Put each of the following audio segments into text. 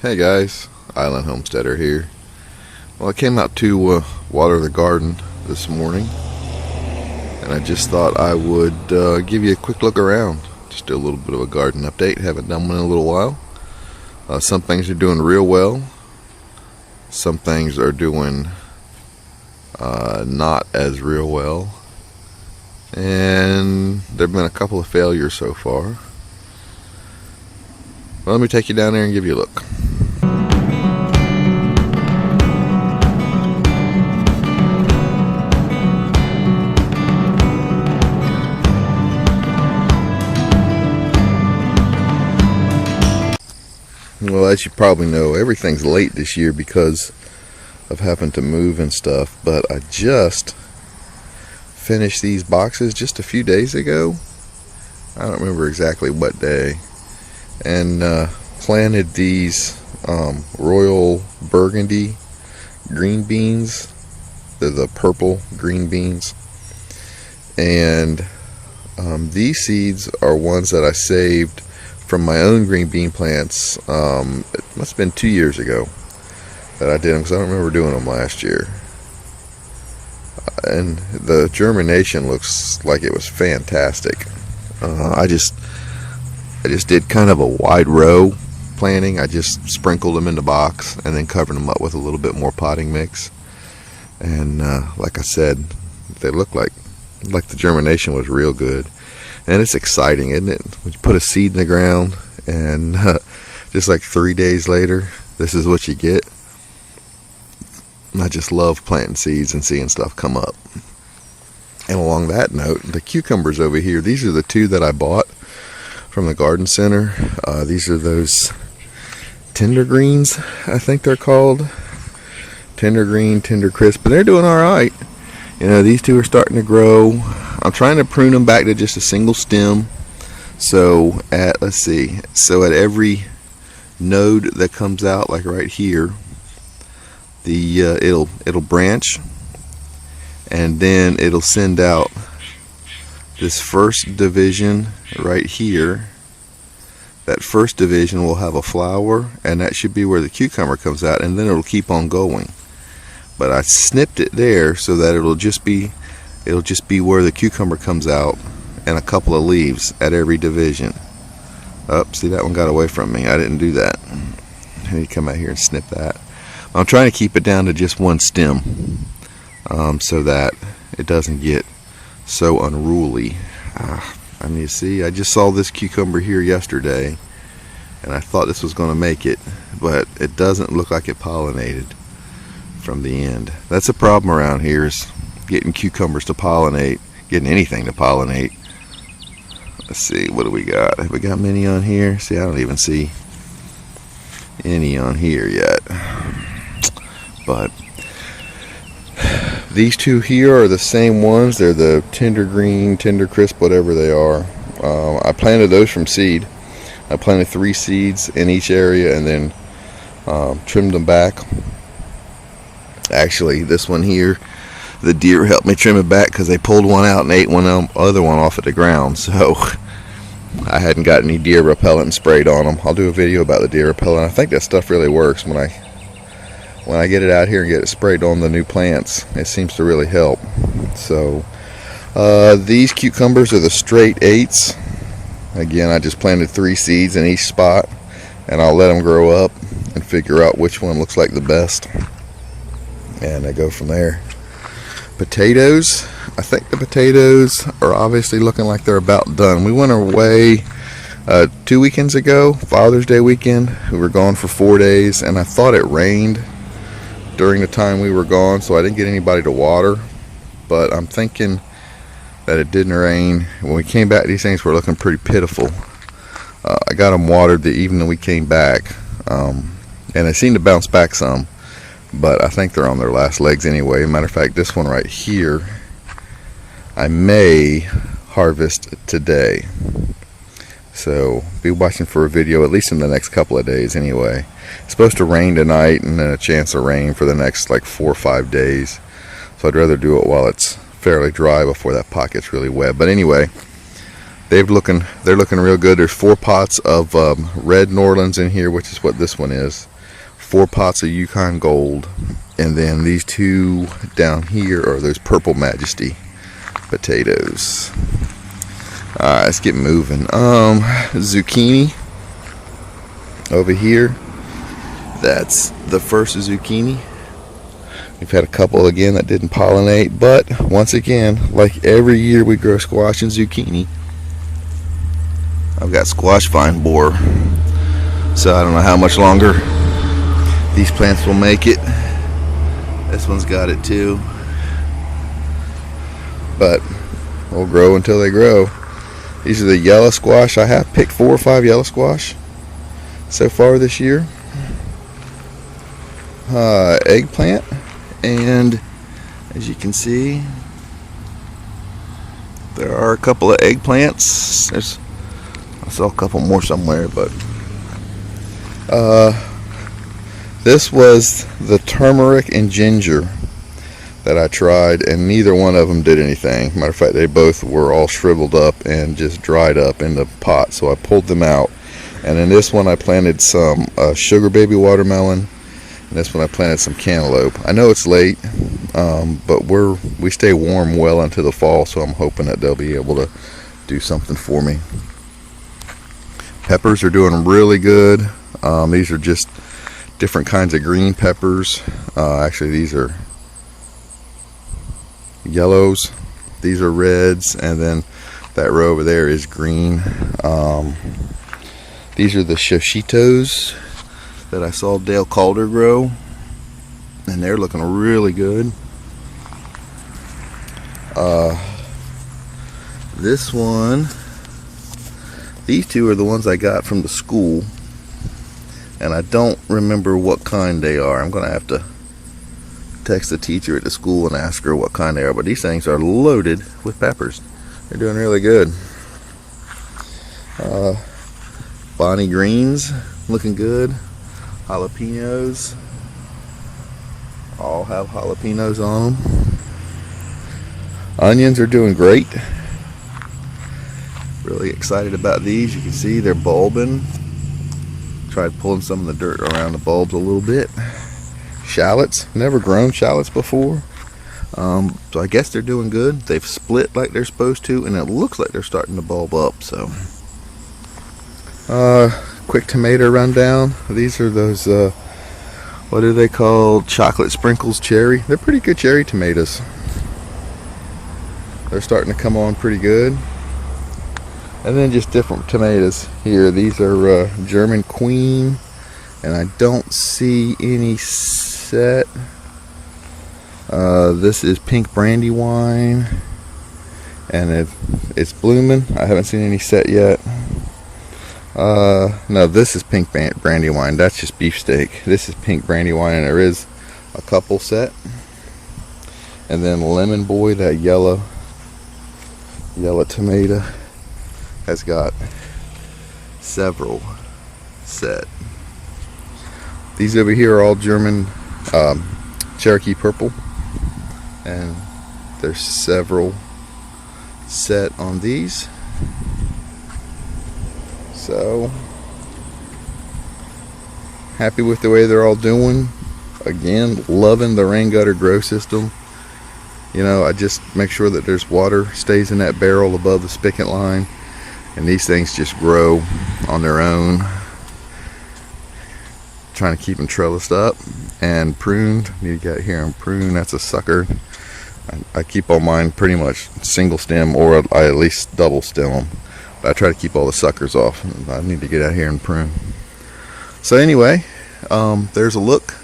Hey guys, Island Homesteader here. Well, I came out to water the garden this morning, and I just thought I would give you a quick look around. Just do a little bit of a garden update. Haven't done one in a little while. Some things are doing real well. Some things are doing not as real well. And there have been a couple of failures so far. Well, let me take you down there and give you a look. Well, as you probably know, everything's late this year because of having to move and stuff, but I just finished these boxes just a few days ago. I don't remember exactly what day, and planted these Royal Burgundy green beans. They're the purple green beans, and these seeds are ones that I saved from my own green bean plants. It must have been 2 years ago that I did them, because I don't remember doing them last year. And the germination looks like it was fantastic. I just did kind of a wide row planting. I just sprinkled them in the box and then covered them up with a little bit more potting mix. And like I said, they look like the germination was real good. And it's exciting, isn't it? When you put a seed in the ground and just like 3 days later, this is what you get. I just love planting seeds and seeing stuff come up. And along that note, the cucumbers over here, these are the two that I bought from the garden center. These are those tender greens, I think they're called. Tender green, tender crisp, but they're doing all right. You know, these two are starting to grow. I'm trying to prune them back to just a single stem. So at every node that comes out, like right here, it'll branch, and then it'll send out this first division right here. That first division will have a flower, and that should be where the cucumber comes out, and then it'll keep on going. But I snipped it there so that it'll just be where the cucumber comes out, and a couple of leaves at every division. Oh, see, that one got away from me. I didn't do that. Let me come out here and snip that. I'm trying to keep it down to just one stem, so that it doesn't get so unruly. I mean, you see, I just saw this cucumber here yesterday, and I thought this was going to make it, but it doesn't look like it pollinated from the end. That's a problem around here, is getting cucumbers to pollinate, getting anything to pollinate. Let's see, what do we got? Have we got many on here? See, I don't even see any on here yet. But these two here are the same ones. They're the tender green, tender crisp, whatever they are. I planted those from seed. I planted 3 seeds in each area and then trimmed them back. Actually, this one here, the deer helped me trim it back because they pulled one out and ate other one off at the ground. So I hadn't got any deer repellent sprayed on them. I'll do a video about the deer repellent. I think that stuff really works when I get it out here and get it sprayed on the new plants. It seems to really help. So these cucumbers are the straight 8s. Again, I just planted 3 seeds in each spot, and I'll let them grow up and figure out which one looks like the best, and I go from there. Potatoes, I think the potatoes are obviously looking like they're about done. We went away 2 weekends ago, Father's Day weekend. We were gone for 4 days, and I thought it rained during the time we were gone, so I didn't get anybody to water, but I'm thinking that it didn't rain. When we came back, these things were looking pretty pitiful. I got them watered the evening we came back, and they seemed to bounce back some, but I think they're on their last legs anyway. Matter of fact, this one right here, I may harvest today. So be watching for a video at least in the next couple of days anyway. It's supposed to rain tonight, and then a chance of rain for the next like 4 or 5 days. So I'd rather do it while it's fairly dry before that pot gets really wet. But anyway, they're looking real good. There's 4 pots of red Norlands in here, which is what this one is. 4 pots of Yukon Gold, and then these 2 down here are those Purple Majesty potatoes. Alright, let's get moving. Zucchini over here. That's the first zucchini. We've had a couple again that didn't pollinate, but once again, like every year we grow squash and zucchini, I've got squash vine borer, so I don't know how much longer these plants will make it. This one's got it too, but we'll grow until they grow. These are the yellow squash. I have picked 4 or 5 yellow squash so far this year. Eggplant, and as you can see, there are a couple of eggplants. I saw a couple more somewhere, but this was the turmeric and ginger that I tried, and neither one of them did anything. Matter of fact, they both were all shriveled up and just dried up in the pot, so I pulled them out. And in this one I planted some sugar baby watermelon, and this one I planted some cantaloupe. I know it's late, but we stay warm well into the fall, so I'm hoping that they'll be able to do something for me. Peppers are doing really good. These are just different kinds of green peppers. Actually, these are yellows, these are reds, and then that row over there is green. These are the shoshitos that I saw Dale Calder grow, and they're looking really good. This one, these 2 are the ones I got from the school, and I don't remember what kind they are. I'm gonna have to text the teacher at the school and ask her what kind they are, but these things are loaded with peppers. They're doing really good. Bonnie greens looking good. Jalapenos all have jalapenos on them. Onions are doing great. Really excited about these. You can see they're bulbing. Tried pulling some of the dirt around the bulbs a little bit. Shallots, never grown shallots before, so I guess they're doing good. They've split like they're supposed to, and it looks like they're starting to bulb up. So quick tomato rundown. These are those what are they called, chocolate sprinkles cherry. They're pretty good cherry tomatoes. They're starting to come on pretty good. And then just different tomatoes here. These are German Queen, and I don't see any set. This is Pink Brandywine, and it's blooming. I haven't seen any set yet. No, this is Pink Brandywine. That's just beefsteak. This is Pink Brandywine, and there is a couple set. And then Lemon Boy, that yellow tomato, has got several set. These over here are all German Cherokee Purple, and there's several set on these. So happy with the way they're all doing. Again, loving the rain gutter grow system. You know, I just make sure that there's water stays in that barrel above the spigot line, and these things just grow on their own. Trying to keep them trellised up and pruned. Need to get here and prune. That's a sucker. I keep all mine pretty much single stem, or I at least double stem them. But I try to keep all the suckers off. I need to get out here and prune. So anyway, there's a look.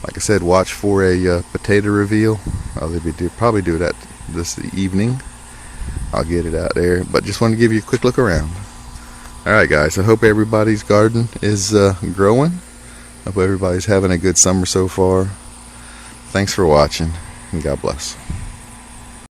Like I said, watch for a potato reveal. I'll probably do that this evening. I'll get it out there, but just wanted to give you a quick look around. Alright guys, I hope everybody's garden is growing. Hope everybody's having a good summer so far. Thanks for watching, and God bless.